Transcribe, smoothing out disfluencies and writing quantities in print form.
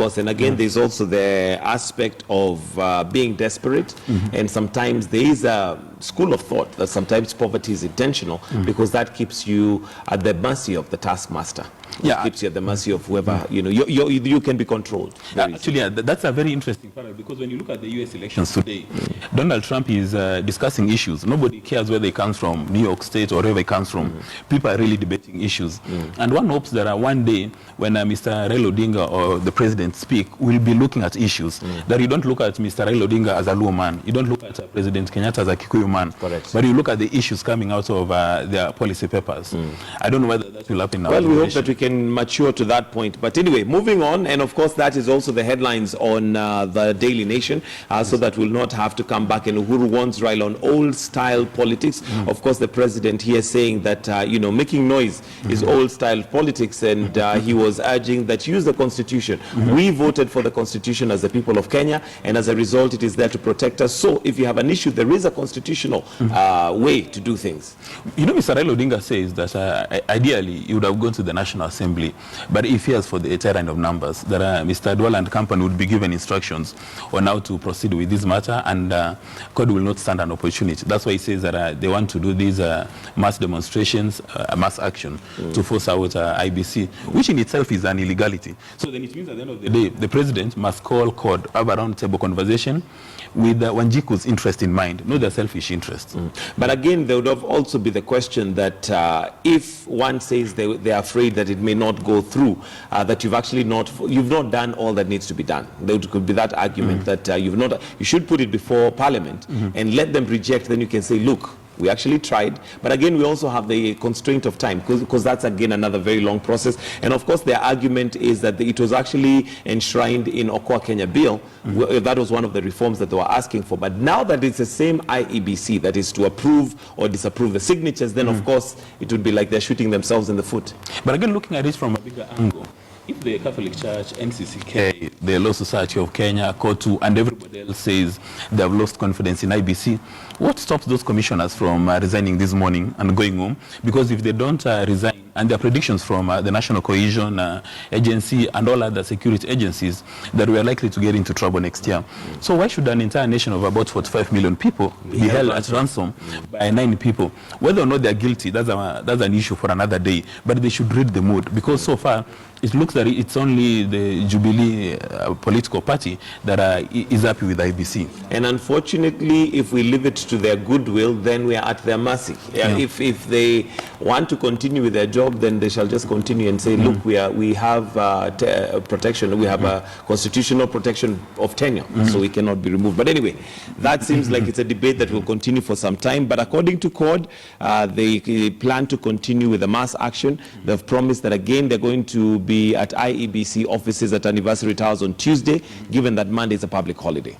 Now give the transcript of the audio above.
course. And again, there's also the aspect of being desperate. And sometimes there is a school of thought that sometimes poverty is intentional because that keeps you at the mercy of the taskmaster. It keeps you at the mercy of whoever, you can be controlled. Actually, that's a very interesting part, because when you look at the US elections today, Donald Trump is discussing issues. Nobody cares where they come from, New York State or wherever it comes from. People are really debating issues. And one hopes that one day when Mr. Raila Odinga or the president speak, we'll be looking at issues. That you don't look at Mr. Raila Odinga as a Luo man. You don't look at President Kenyatta as a Kikuyu man. Correct. But you look at the issues coming out of their policy papers. I don't know whether that will happen now. Well, we hope that we can mature to that point. But anyway, moving on, and of course that is also the headlines on the Daily Nation, so that we'll not have to come back. And Uhuru wants Raila on old-style politics. Of course, the president here saying that, making noise is old-style politics, and he was urging that use the Constitution. We voted for the Constitution as the people of Kenya, and as a result, it is there to protect us. So if you have an issue, there is a constitutional way to do things. Mr. Raila Odinga says that ideally he would have gone to the National Assembly, but he fears for the tyranny of numbers, that Mr. Dwala and company would be given instructions on how to proceed with this matter, and God will not stand an opportunity. That's why he says that they want to do these mass demonstrations, mass action to force out IEBC, which in itself is an illegality. So then it means at the end of the day, the president must call court, have a round-table conversation with Wanjiku's interest in mind, not their selfish interest. But again, there would have also be the question that if one says they are afraid that it may not go through, that you've not done all that needs to be done. There could be that argument that you should put it before Parliament and let them reject. Then you can say, look, we actually tried, but again, we also have the constraint of time, because that's again another very long process. And of course, their argument is that it was actually enshrined in Okoa Kenya Bill. That was one of the reforms that they were asking for. But now that it's the same IEBC that is to approve or disapprove the signatures, then of course, it would be like they're shooting themselves in the foot. But again, looking at it from a bigger angle, if the Catholic Church, NCCK, the Law Society of Kenya, COTU, and everybody else says they have lost confidence in IEBC, what stops those commissioners from resigning this morning and going home? Because if they don't resign, and their predictions from the National Cohesion Agency and all other security agencies, that we are likely to get into trouble next year. So why should an entire nation of about 45 million people be held at ransom by 9 people? Whether or not they're guilty, that's an issue for another day. But they should read the mood, because so far it looks that it's only the Jubilee political party that is happy with IEBC. And unfortunately, if we leave it to their goodwill, then we are at their mercy. If they want to continue with their job, then they shall just continue and say, look, we have protection, we have a constitutional protection of tenure, so we cannot be removed. But anyway, that seems like it's a debate that will continue for some time. But according to CORD, they plan to continue with the mass action. They've promised that again they're going to be at IEBC offices at Anniversary Towers on Tuesday, given that Monday is a public holiday.